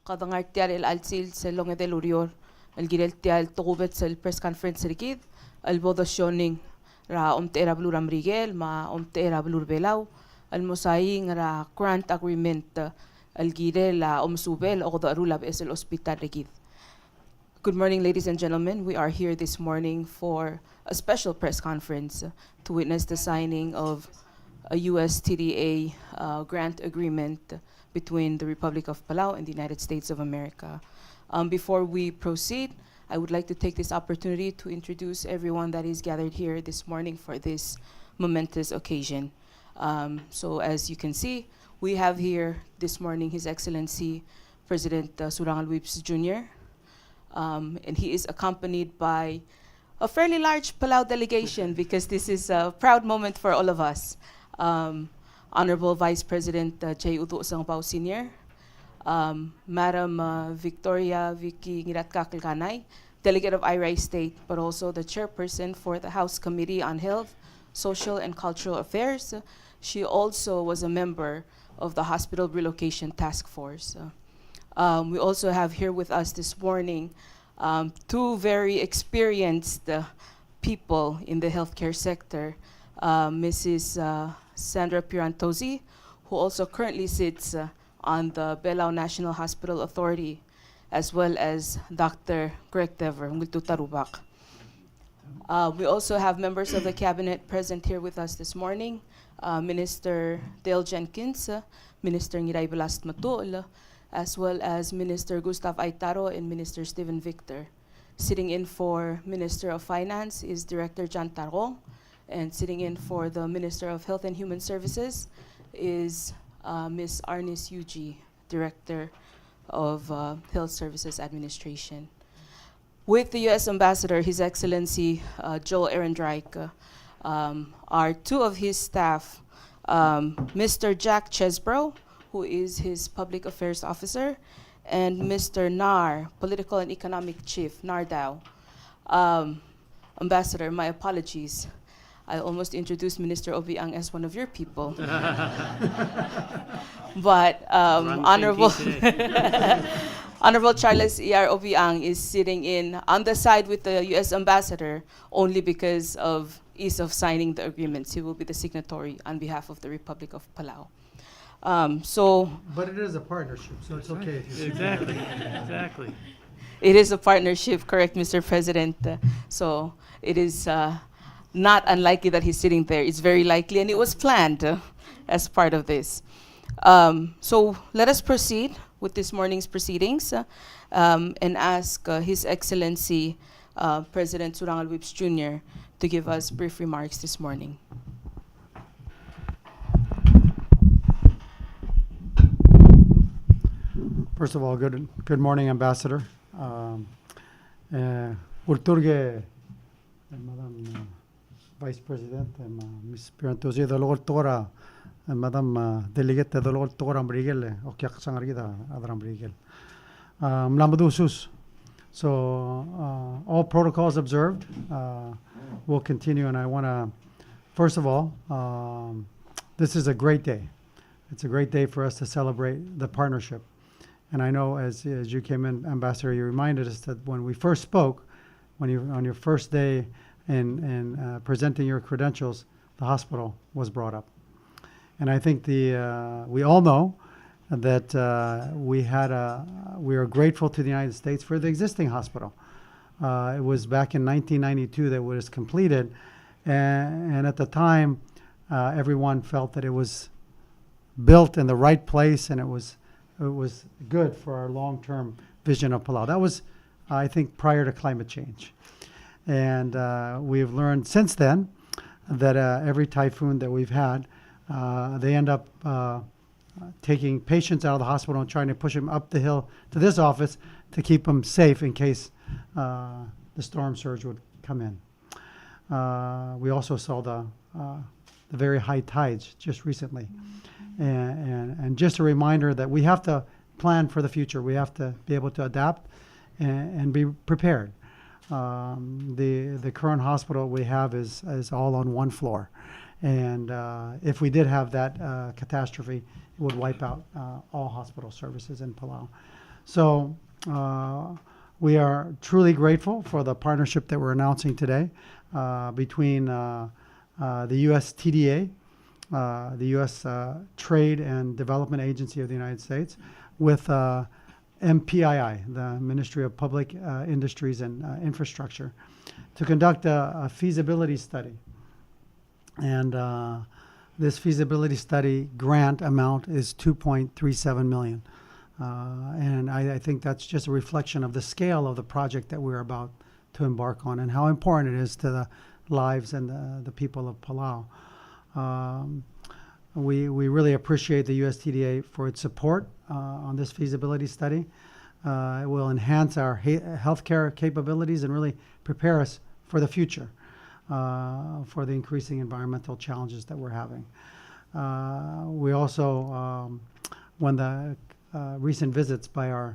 qadangartial el alzil se longe del urior el gireltial togubet el press conference rigid el votationing ra omtera blur amrigel ma omtera blur belau el mosaing ra grant agreement el girel la omsubel o darulab es el hospital rigid. Good morning, ladies and gentlemen. We are here this morning for a special press conference to witness the signing of a U.S. TDA grant agreement between the Republic of Palau and the United States of America. Before we proceed, I would like to take this opportunity to introduce everyone that is gathered here this morning for this momentous occasion. So as you can see, we have here this morning His Excellency President Surangal Whips Jr., and he is accompanied by a fairly large Palau delegation because this is a proud moment for all of us. Honorable Vice President J. Udo Sangpao Sr., Madam Victoria Vicky Ngiratkakilkanay, Delegate of Iray State, but also the chairperson for the House Committee on Health, Social and Cultural Affairs. She also was a member of the Hospital Relocation Task Force. We also have here with us this morning two very experienced people in the healthcare sector. Mrs. Sandra Pirantosi, who also currently sits on the Palau National Hospital Authority, as well as Dr. Greg Dever, Ngultutarubak. We also have members of the cabinet present here with us this morning. Minister Dale Jenkins, Minister Ngiray Balast Matul, as well as Minister Gustav Aitaro and Minister Stephen Victor. Sitting in for Minister of Finance is Director John Tarong, and sitting in for the Minister of Health and Human Services is Ms. Arnis Yuji, Director of Health Services Administration. With the U.S. Ambassador, His Excellency Joel Ehrenreich, are two of his staff, Mr. Jack Chesbro, who is his Public Affairs Officer, and Mr. Nar, Political and Economic Chief, Nardao. Ambassador, my apologies. I almost introduced Minister Obiang as one of your people. But Honorable Honorable Charles E.R. Obiang is sitting in on the side with the U.S. Ambassador only because of ease of signing the agreements. He will be the signatory on behalf of the Republic of Palau. But it is a partnership, so it's okay. Exactly, exactly. It is a partnership, correct, Mr. President. So it is not unlikely that he's sitting there. It's very likely, and it was planned as part of this. So let us proceed with this morning's proceedings and ask His Excellency President Surangal Whips Jr. to give us brief remarks this morning. First of all, good morning, Ambassador. Urturge, Madam Vice President, Ms. Pirantosi, Dolor Tora, Madam Delegate Dolor Tora Brigel, Okiak Sangarida, Adram Brigel. Mlamadusus. So, all protocols observed will continue, and I want to, first of all, this is a great day. It's a great day for us to celebrate the partnership. And I know as you came in, Ambassador, you reminded us that when we first spoke, when you on your first day in presenting your credentials, the hospital was brought up. And I think we all know that we are grateful to the United States for the existing hospital. It was back in 1992 that it was completed, and at the time, everyone felt that it was built in the right place, and it was good for our long-term vision of Palau. That was, I think, prior to climate change. And we've learned since then that every typhoon that we've had, they end up taking patients out of the hospital and trying to push them up the hill to this office to keep them safe in case the storm surge would come in. We also saw the very high tides just recently. And just a reminder that we have to plan for the future. We have to be able to adapt and be prepared. The current hospital we have is all on one floor. And if we did have that catastrophe, it would wipe out all hospital services in Palau. So we are truly grateful for the partnership that we're announcing today between the U.S. TDA, the U.S. Trade and Development Agency of the United States, with MPII, the Ministry of Public Industries and Infrastructure, to conduct a feasibility study. And this feasibility study grant amount is $2.37 million. And I think that's just a reflection of the scale of the project that we're about to embark on and how important it is to the lives and the people of Palau. We really appreciate the USTDA for its support on this feasibility study. It will enhance our healthcare capabilities and really prepare us for the future, for the increasing environmental challenges that we're having. We also, when the recent visits by our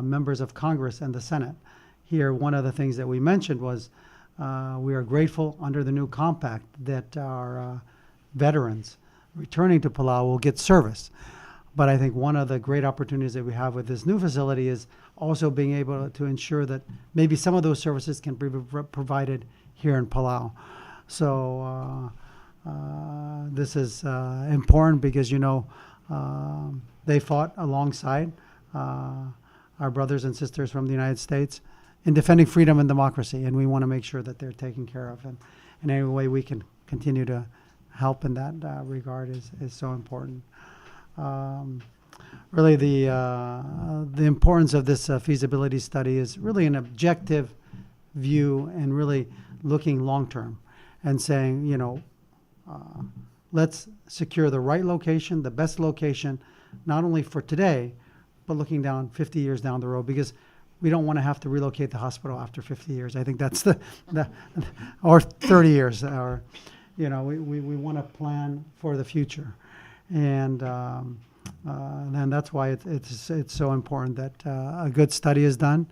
members of Congress and the Senate here, one of the things that we mentioned was we are grateful under the new compact that our veterans returning to Palau will get service. But I think one of the great opportunities that we have with this new facility is also being able to ensure that maybe some of those services can be provided here in Palau. So this is important because, they fought alongside our brothers and sisters from the United States in defending freedom and democracy, and we want to make sure that they're taken care of. And in any way we can continue to help in that regard is so important. Really, the importance of this feasibility study is really an objective view and really looking long-term and saying, let's secure the right location, the best location, not only for today, but looking down 50 years down the road, because we don't want to have to relocate the hospital after 50 years. I think that's or 30 years, or, we want to plan for the future. And then that's why it's so important that a good study is done,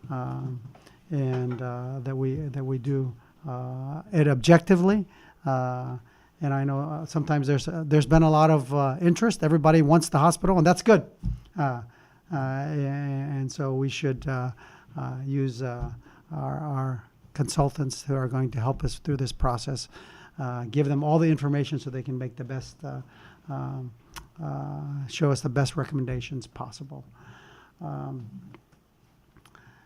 and that we do it objectively. And I know sometimes there's been a lot of interest. Everybody wants the hospital, and that's good. And so we should use our consultants who are going to help us through this process, give them all the information so they can make the best, show us the best recommendations possible.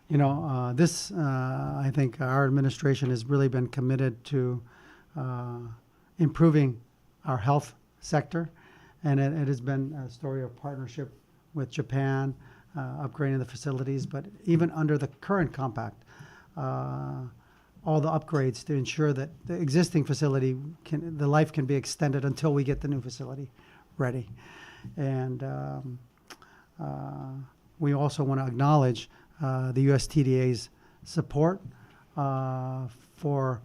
This, I think our administration has really been committed to improving our health sector, and it has been a story of partnership with Japan, upgrading the facilities, but even under the current compact, all the upgrades to ensure that the existing facility the life can be extended until we get the new facility ready. And we also want to acknowledge the USTDA's support for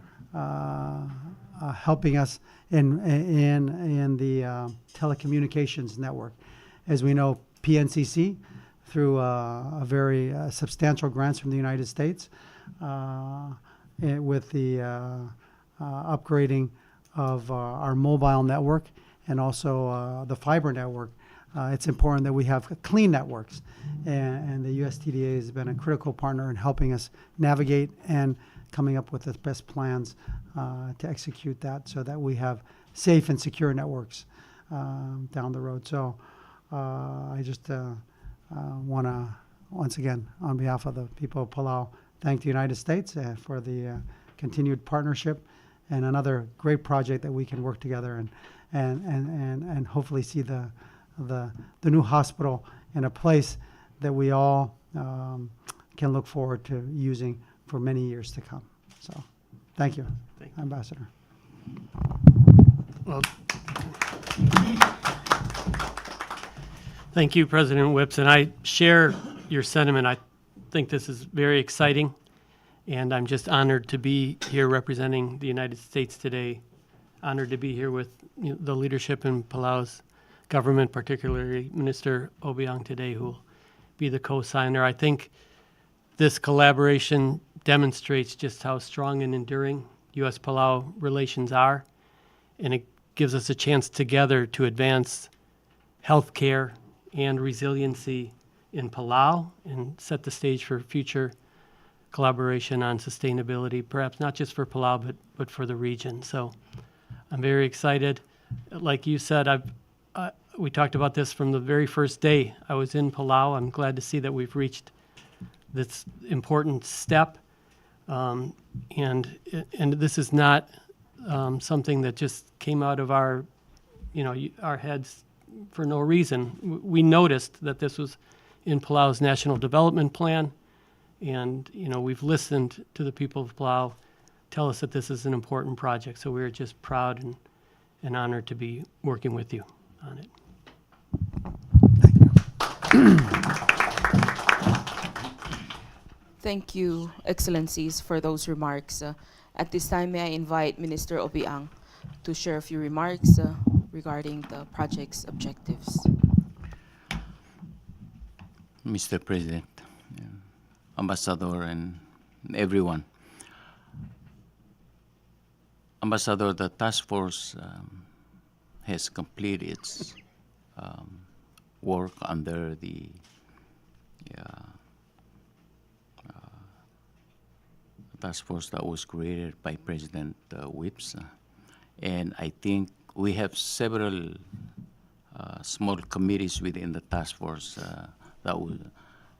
helping us in the telecommunications network. As we know, PNCC, through a very substantial grants from the United States, with the upgrading of our mobile network and also the fiber network, it's important that we have clean networks. And the USTDA has been a critical partner in helping us navigate and coming up with the best plans to execute that so that we have safe and secure networks down the road. So I just want to, once again, on behalf of the people of Palau, thank the United States for the continued partnership and another great project that we can work together and hopefully see the new hospital in a place that we all can look forward to using for many years to come. So thank you, Ambassador. Well, thank you, President Whips, and I share your sentiment. I think this is very exciting, and I'm just honored to be here representing the United States today, honored to be here with the leadership in Palau's government, particularly Minister Obiang today, who will be the co-signer. I think this collaboration demonstrates just how strong and enduring U.S.-Palau relations are, and it gives us a chance together to advance healthcare and resiliency in Palau and set the stage for future collaboration on sustainability, perhaps not just for Palau, but for the region. So I'm very excited. Like you said, we talked about this from the very first day I was in Palau. I'm glad to see that we've reached this important step. And this is not something that just came out of our heads for no reason. We noticed that this was in Palau's National Development Plan, and we've listened to the people of Palau tell us that this is an important project. So we're just proud and honored to be working with you on it. Thank you, Excellencies, for those remarks. At this time, may I invite Minister Obiang to share a few remarks regarding the project's objectives. Mr. President, Ambassador, and everyone. Ambassador, the task force has completed its work under the task force that was created by President Whips. And I think we have several small committees within the task force that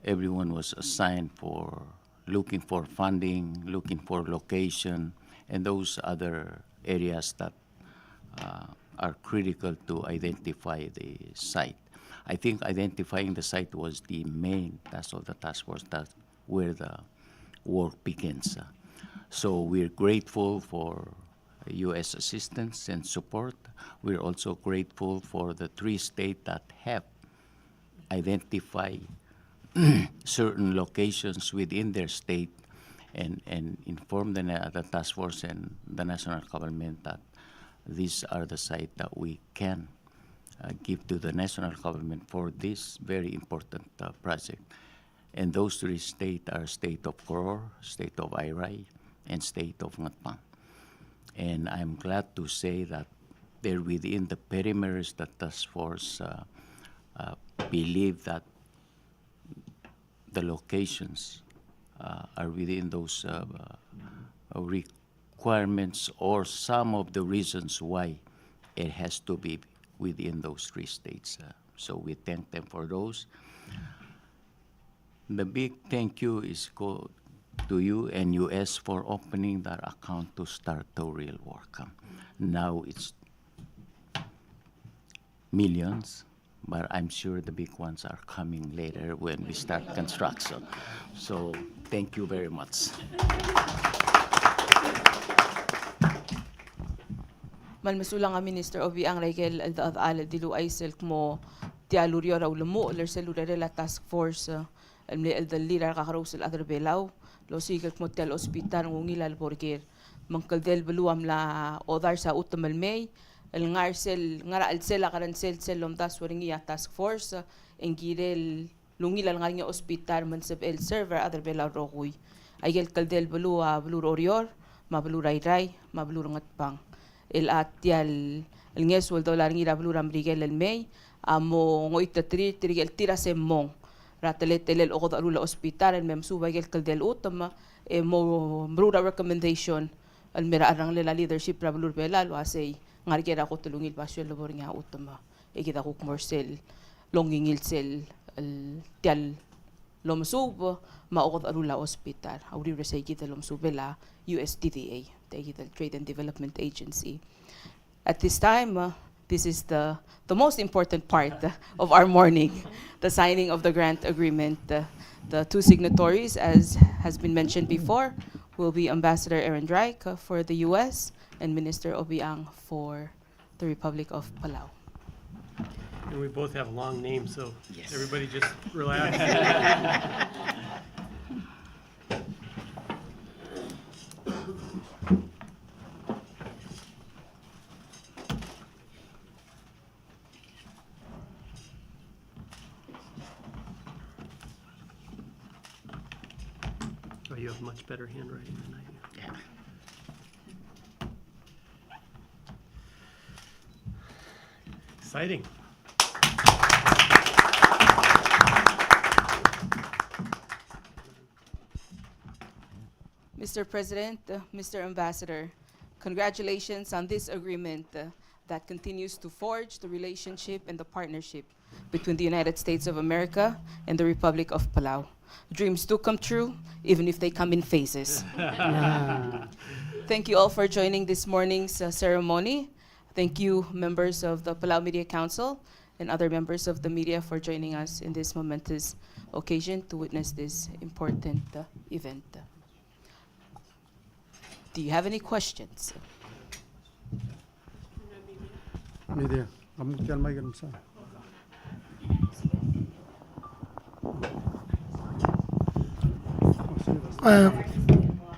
everyone was assigned for looking for funding, looking for location, and those other areas that are critical to identify the site. I think identifying the site was the main task of the task force, that's where the work begins. So we're grateful for U.S. assistance and support. We're also grateful for the 3 states that have identified certain locations within their state and inform the task force and the national government that these are the sites that we can give to the national government for this very important project. And those 3 states are state of Koror, state of Iray, and state of Ngatpang. And I'm glad to say that they're within the perimeters that task force believe that the locations are within those requirements or some of the reasons why it has to be within those 3 states. So we thank them for those. The big thank you is to you and U.S. for opening that account to start the real work. Now it's millions, but I'm sure the big ones are coming later when we start construction. So thank you very much. Malmasulang ang Minister Obiang Raigel al dilu ay silk mo tialurio raw lumo ler selurere la task force el lirar kakarus el other belau lo sigak mo tel hospital ngungilal porkir mangkaldel beluam la odar sa utamal may el ngarsel ngara al sela karan sel selom das waringia task force engirel lungilal nganya hospital mansab el server other belau roguy aygel kaldel belua belur orior ma belur ray ma belur ngatpang el atial el ngeswel dollar ngira belur amrigel el may amo ngoita trigel tira semmong ratelel oqod alula hospital el memsuba gel kaldel utama mo brura recommendation al mera arang lela leadership rabulur belal wasay ngargera ko tulungil basyo labor nga utama igida ko commercial longingil sel el tial lomsub ma oqod alula hospital awri resay gida lomsubela USDDA the Trade and Development Agency. At this time this is the most important part of our morning, the signing of the grant agreement. The 2 signatories, as has been mentioned before, will be Ambassador Aaron Drake for the U.S. and Minister Obiang for the Republic of Palau. And we both have long names, so Yes. everybody just relax. Oh, you have much better handwriting than I do. Yeah. Exciting. Mr. President, Mr. Ambassador, congratulations on this agreement that continues to forge the relationship and the partnership between the United States of America and the Republic of Palau. Dreams do come true, even if they come in phases. Thank you all for joining this morning's ceremony. Thank you, members of the Palau Media Council and other members of the media, for joining us in this momentous occasion to witness this important event. Do you have any questions? Media. Kamu tiyan may ganun sa.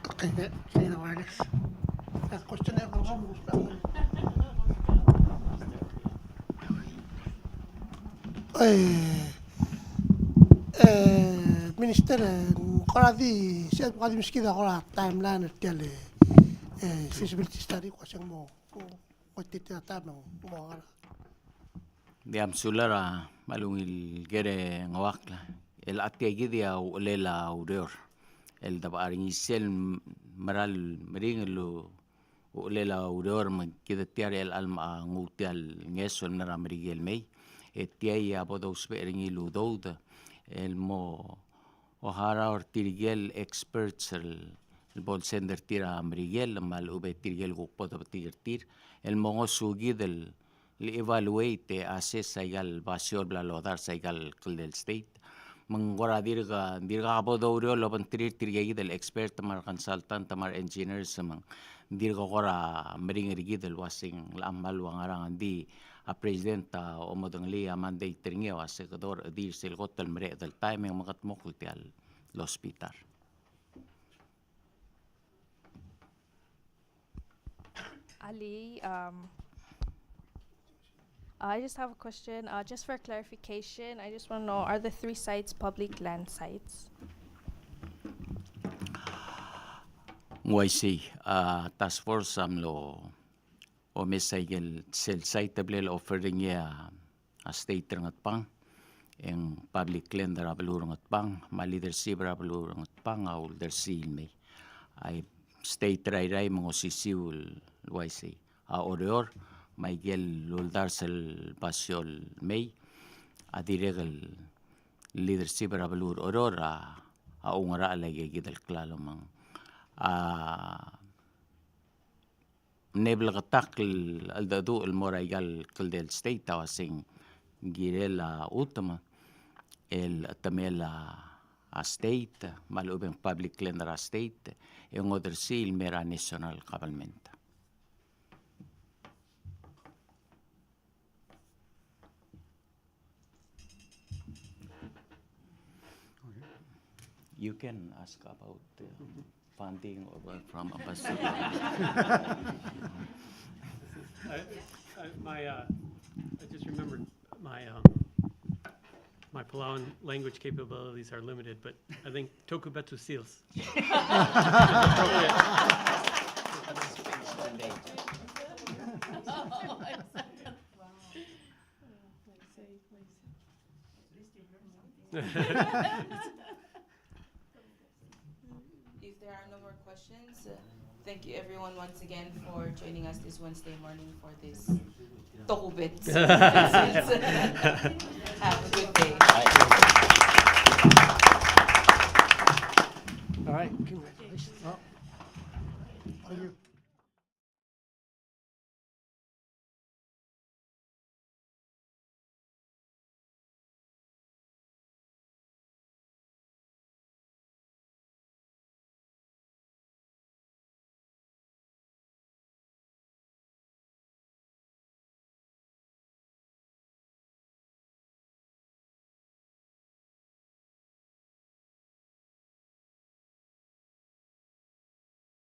Okay, señor Juárez. La cuestión es no vamos Minister, kora di siya kadi miski da kora timeline tele feasibility study ko siyang mo ko titata mo mo Diam sulara malungil gere ngawakla el atiagidia o lela udor el dabaring isel maral meringelo o lela udor magkita tiare el alma ngutial ngeso nara merigel mei etiai abodos beringilu douda el mo ohara or tirigel experts el bol sender tira merigel mal ube tirigel gukpoto tir el mongo sugi del evaluate assess igal basyor bla lodar igal del state mengora dirga abodo uro lo pentir tirgi del expert mar consultant mar engineers mang dirga gora meringi del wasing lamal wangarang di a presidenta o modangli amande tringe wasekador dir sil gotel mere del timing magat mokultial hospital. Ali, I just have a question. Just for clarification, I just want to know, are the 3 sites public land sites? YC, task force amlo o mesayel sel site tablet offering ya a state rangat pang en public land rabalurang at pang ma leadership rabalurang at pang au dersil me ay state ray mga sisiul YC a oror may gel luldar sel pasyol may a diregal leadership rabalur orora a ungara lagi gidal klalo mang nebla katakl al dadu el moraigal del state tawasing girela utama el tamela a state malubeng public land a state en other seal mera national government. You can ask about funding or from ambassador. I just remembered my Palauan language capabilities are limited, but I think Toku Betu seals. If there are no more questions, thank you everyone once again for joining us this Wednesday morning for this Toku Bits. Have a good